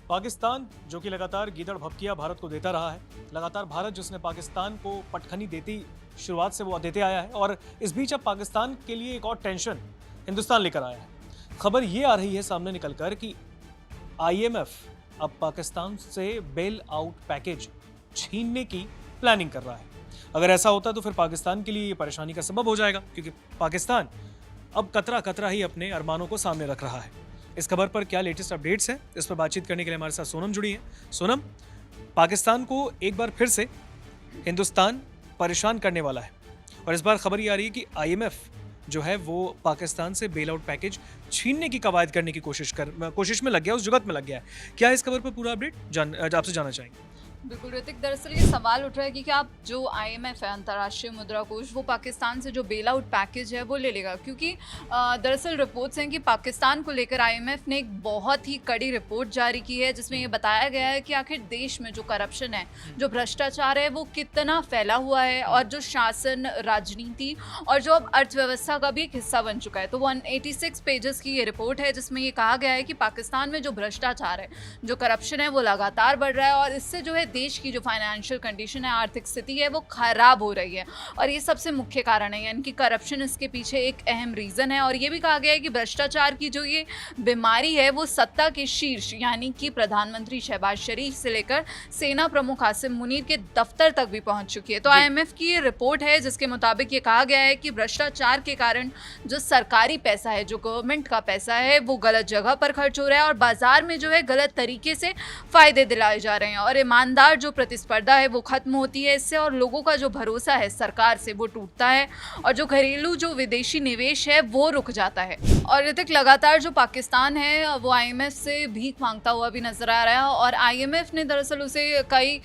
पाकिस्तान जो कि लगातार गीदड़ भभकिया भारत को देता रहा है, लगातार भारत जिसने पाकिस्तान को पटखनी देती शुरुआत से वो देते आया है, और इस बीच अब पाकिस्तान के लिए एक और टेंशन हिंदुस्तान लेकर आया है। खबर ये आ रही है सामने निकलकर कि IMF अब पाकिस्तान से बेल आउट पैकेज छीनने की प्लानिंग कर रहा है। अगर ऐसा होता तो फिर पाकिस्तान के लिए ये परेशानी का सबब हो जाएगा, क्योंकि पाकिस्तान अब कतरा कतरा ही अपने अरमानों को सामने रख रहा है। इस खबर पर क्या लेटेस्ट अपडेट्स हैं, इस पर बातचीत करने के लिए हमारे साथ सोनम जुड़ी है। सोनम, पाकिस्तान को एक बार फिर से हिंदुस्तान परेशान करने वाला है, और इस बार खबर ये आ रही है कि IMF जो है वो पाकिस्तान से बेल आउट पैकेज छीनने की कवायद करने की कोशिश में लग गया, उस जुगत में लग गया है। क्या इस खबर पर पूरा अपडेट आपसे जानना चाहेंगे? बिल्कुल ऋतिक, दरअसल ये सवाल उठ रहा है कि क्या आप जो IMF है, अंतर्राष्ट्रीय मुद्रा कोष, वो पाकिस्तान से जो बेल आउट पैकेज है वो ले लेगा, क्योंकि दरअसल रिपोर्ट्स हैं कि पाकिस्तान को लेकर IMF ने एक बहुत ही कड़ी रिपोर्ट जारी की है, जिसमें ये बताया गया है कि आखिर देश में जो करप्शन है, जो भ्रष्टाचार है, वो कितना फैला हुआ है, और जो शासन, राजनीति और जो अब अर्थव्यवस्था का भी एक हिस्सा बन चुका है। तो 186 पेजेस की ये रिपोर्ट है, जिसमें ये कहा गया है कि पाकिस्तान में जो भ्रष्टाचार है, जो करप्शन है, वो लगातार बढ़ रहा है, और इससे जो है देश की जो फाइनेंशियल कंडीशन है, आर्थिक स्थिति है, वो खराब हो रही है, और ये सबसे मुख्य कारण है, यानी कि करप्शन इसके पीछे एक अहम रीजन है। और ये भी कहा गया है कि भ्रष्टाचार की जो ये बीमारी है, वो सत्ता के शीर्ष यानी कि प्रधानमंत्री शहबाज शरीफ से लेकर सेना प्रमुख आसिम मुनीर के दफ्तर तक भी पहुंच चुकी है। तो IMF की ये रिपोर्ट है, जिसके मुताबिक ये कहा गया है कि भ्रष्टाचार के कारण जो सरकारी पैसा है, जो गवर्नमेंट का पैसा है, वो गलत जगह पर खर्च हो रहा है, और बाजार में जो है गलत तरीके से फायदे दिलाए जा रहे हैं, और ईमानदार जो प्रतिस्पर्धा है वो खत्म होती है इससे, और लोगों का जो भरोसा है सरकार से वो टूटता है, और जो घरेलू जो विदेशी निवेश है वो रुक जाता है। और ऋतिक, लगातार जो पाकिस्तान है वो IMF से भीख मांगता हुआ भी नजर आ रहा है, और IMF ने दरअसल उसे कई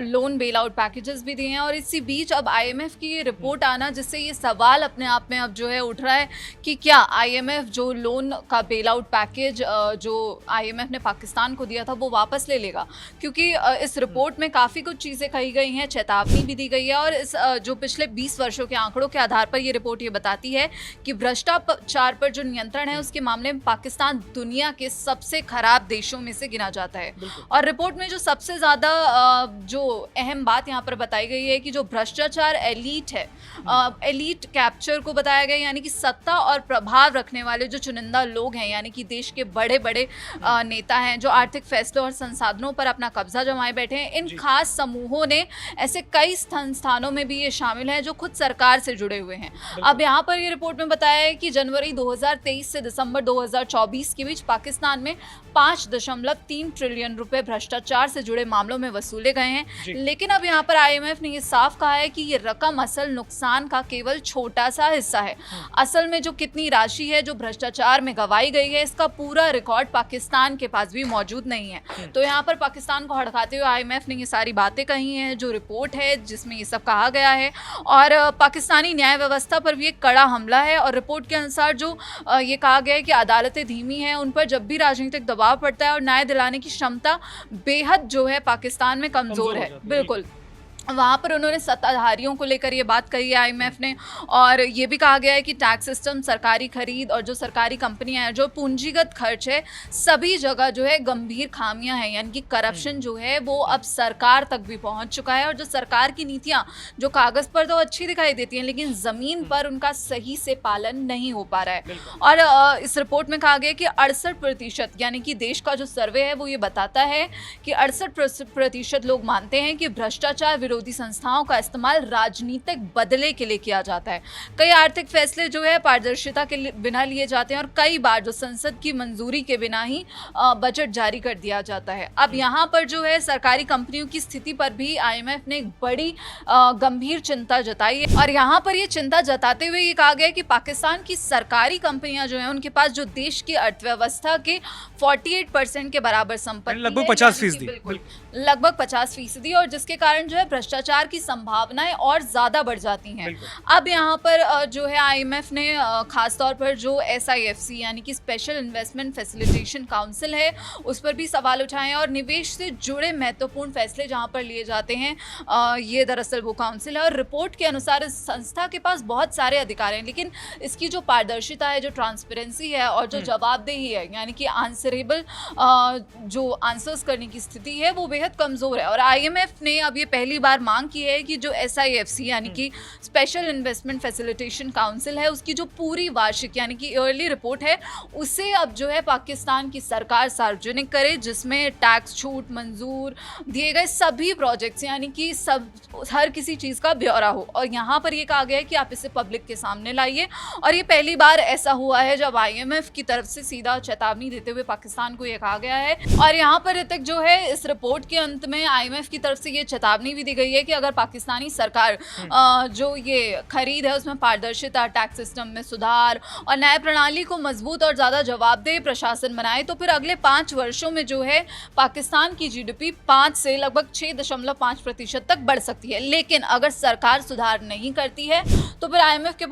लोन बेल आउट पैकेजेस भी दिए हैं। और इसी बीच अब IMF की ये रिपोर्ट आना, जिससे ये सवाल अपने आप में अब जो है उठ रहा है कि क्या IMF जो लोन का बेल आउट पैकेज जो IMF ने पाकिस्तान को दिया था वो वापस ले लेगा, क्योंकि इस रिपोर्ट में काफ़ी कुछ चीज़ें कही गई हैं, चेतावनी भी दी गई है, और इस जो पिछले 20 वर्षों के आंकड़ों के आधार पर ये रिपोर्ट ये बताती है कि भ्रष्टाचार पर जो नियंत्रण है उसके मामले में पाकिस्तान दुनिया के सबसे खराब देशों में से गिना जाता है। और रिपोर्ट में जो सबसे ज़्यादा जो अहम बात यहाँ पर बताई गई है कि जो भ्रष्टाचार एलीट है, एलीट कैप्चर को बताया गया, यानी कि सत्ता और प्रभाव रखने वाले जो चुनिंदा लोग हैं, यानी कि देश के बड़े बड़े नेता हैं, जो आर्थिक फैसलों और संसाधनों पर अपना कब्जा जमाए बैठे हैं, इन खास समूहों ने ऐसे कई संस्थानों में भी ये शामिल हैं जो खुद सरकार से जुड़े हुए हैं। अब यहाँ पर ये रिपोर्ट में बताया है कि जनवरी 2023 से दिसंबर 2024 के बीच पाकिस्तान में 5.3 ट्रिलियन रुपए भ्रष्टाचार से जुड़े मामलों में वसूले गए हैं। लेकिन अब यहाँ पर IMF ने ये साफ कहा है कि ये रकम असल नुकसान का केवल छोटा सा हिस्सा है। असल में जो कितनी राशि है जो भ्रष्टाचार में गवाई गई है, इसका पूरा रिकॉर्ड पाकिस्तान के पास भी मौजूद नहीं है। तो यहाँ पर पाकिस्तान को हड़काते हुए IMF ने ये सारी बातें कही हैं, जो रिपोर्ट है जिसमें ये सब कहा गया है, और पाकिस्तानी न्याय व्यवस्था पर भी एक कड़ा हमला है। और रिपोर्ट के अनुसार जो ये कहा गया है कि अदालतें धीमी हैं, उन पर जब भी राजनीतिक दबाव पड़ता है, और न्याय दिलाने की क्षमता बेहद जो है पाकिस्तान में कमजोर है। बिल्कुल, वहाँ पर उन्होंने सत्ताधारियों को लेकर ये बात कही है IMF ने, और ये भी कहा गया है कि टैक्स सिस्टम, सरकारी खरीद और जो सरकारी कंपनियां हैं, जो पूंजीगत खर्च है, सभी जगह जो है गंभीर खामियां हैं, यानी कि करप्शन जो है वो अब सरकार तक भी पहुंच चुका है, और जो सरकार की नीतियां जो कागज पर तो अच्छी दिखाई देती हैं, लेकिन ज़मीन पर उनका सही से पालन नहीं हो पा रहा है। और इस रिपोर्ट में कहा गया कि 68%, यानी कि देश का जो सर्वे है वो ये बताता है कि 68% लोग मानते हैं कि भ्रष्टाचार विरोधी संस्थाओं का इस्तेमाल राजनीतिक बदले के लिए किया जाता है। कई आर्थिक फैसले जो है पारदर्शिता के बिना लिए जाते हैं, और कई बार जो संसद की मंजूरी के बिना ही बजट जारी कर दिया जाता है। अब यहाँ पर जो है सरकारी कंपनियों की स्थिति पर भी IMF ने एक बड़ी गंभीर चिंता जताई है, और यहाँ पर ये चिंता जताते हुए ये कहा गया है कि पाकिस्तान की सरकारी कंपनियां जो हैं, उनके पास जो देश की अर्थव्यवस्था के 48% के बराबर संपत्ति, लगभग 50%, लगभग 50%, और जिसके कारण जो है भ्रष्टाचार की संभावनाएं और ज़्यादा बढ़ जाती हैं। बिल्कुल। अब यहाँ पर जो है IMF ने खास तौर पर जो SIFC यानी कि स्पेशल इन्वेस्टमेंट फैसिलिटेशन काउंसिल है उस पर भी सवाल उठाए हैं, और निवेश से जुड़े महत्वपूर्ण फैसले जहाँ पर लिए जाते हैं ये दरअसल वो काउंसिल है। और रिपोर्ट के अनुसार इस संस्था के पास बहुत सारे अधिकार हैं, लेकिन इसकी जो पारदर्शिता है, जो ट्रांसपेरेंसी है और जो जवाबदेही है यानी कि आंसरेबल जो आंसर्स करने की स्थिति है वो बेहद कमज़ोर है। और IMF ने अब ये पहली बार मांग की है कि जो SIFC यानी कि स्पेशल इन्वेस्टमेंट फैसिलिटेशन काउंसिल है उसकी जो पूरी वार्षिक यानी कि ईयरली रिपोर्ट है उसे अब जो है पाकिस्तान की सरकार सार्वजनिक करे, जिसमें टैक्स छूट मंजूर दिए गए सभी प्रोजेक्ट्स यानी कि सब हर किसी चीज़ का ब्यौरा हो। और यहाँ पर ये कहा गया है कि आप इसे पब्लिक के सामने लाइए, और ये पहली बार ऐसा हुआ है जब IMF की तरफ से सीधा चेतावनी देते हुए पाकिस्तान को ये कहा गया है। और यहाँ पर ऋतिक जो है इस रिपोर्ट के अंत में IMF की तरफ से ये चेतावनी भी दी गई है कि अगर पाकिस्तानी सरकार जो ये खरीद है उसमें पारदर्शिता, टैक्स सिस्टम में सुधार और न्याय प्रणाली को मजबूत और ज़्यादा जवाबदेह प्रशासन बनाए तो फिर अगले 5 वर्षों में जो है पाकिस्तान की GDP 5 से लगभग 6.5% तक बढ़ सकती है। लेकिन अगर सरकार सुधार नहीं करती है तो फिर IMF के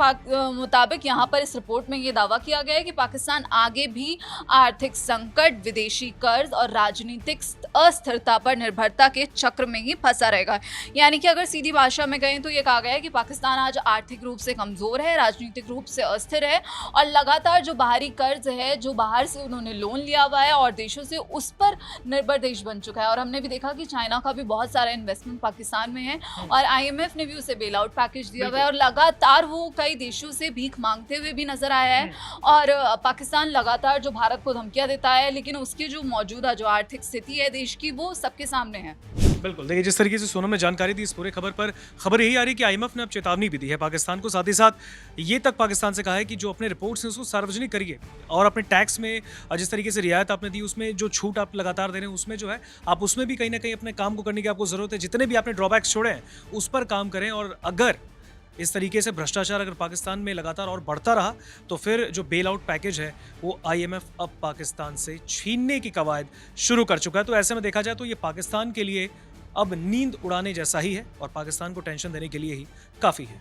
मुताबिक यहाँ पर इस रिपोर्ट में ये दावा किया गया है कि पाकिस्तान आगे भी आर्थिक संकट, विदेशी कर्ज और राजनीतिक अस्थिरता पर निर्भरता के चक्र में ही फंसा रहेगा। यानी कि अगर सीधी भाषा में कहें तो ये कहा गया है कि पाकिस्तान आज आर्थिक रूप से कमज़ोर है, राजनीतिक रूप से अस्थिर है और लगातार जो बाहरी कर्ज है, जो बाहर से उन्होंने लोन लिया हुआ है और देशों से, उस पर निर्भर देश बन चुका है। और हमने भी देखा कि चाइना का भी बहुत सारा इन्वेस्टमेंट पाकिस्तान में है और IMF ने भी उसे बेल आउट पैकेज दिया हुआ है और लगातार वो कई देशों से भीख मांगते हुए भी नजर आया है। और पाकिस्तान लगातार जो भारत को धमकियां देता है, लेकिन उसकी जो मौजूदा जो आर्थिक स्थिति है देश की वो सबके सामने है। बिल्कुल, देखिए जिस तरीके से सोनम ने जानकारी दी इस पूरे खबर पर, खबर यही आ रही है कि IMF ने अब चेतावनी भी दी है पाकिस्तान को, साथ ही साथ ये तक पाकिस्तान से कहा है कि जो अपने रिपोर्ट्स हैं उसको सार्वजनिक करिए और अपने टैक्स में जिस तरीके से रियायत आपने दी उसमें जो छूट आप लगातार दे रहे हैं उसमें जो है आप उसमें भी कहीं ना कहीं अपने काम को करने की आपको ज़रूरत है। जितने भी आपने ड्रॉबैक्स छोड़े हैं उस पर काम करें, और अगर इस तरीके से भ्रष्टाचार अगर पाकिस्तान में लगातार और बढ़ता रहा तो फिर जो बेल आउट पैकेज है वो IMF अब पाकिस्तान से छीनने की कवायद शुरू कर चुका है। तो ऐसे में देखा जाए तो ये पाकिस्तान के लिए अब नींद उड़ाने जैसा ही है और पाकिस्तान को टेंशन देने के लिए ही काफ़ी है।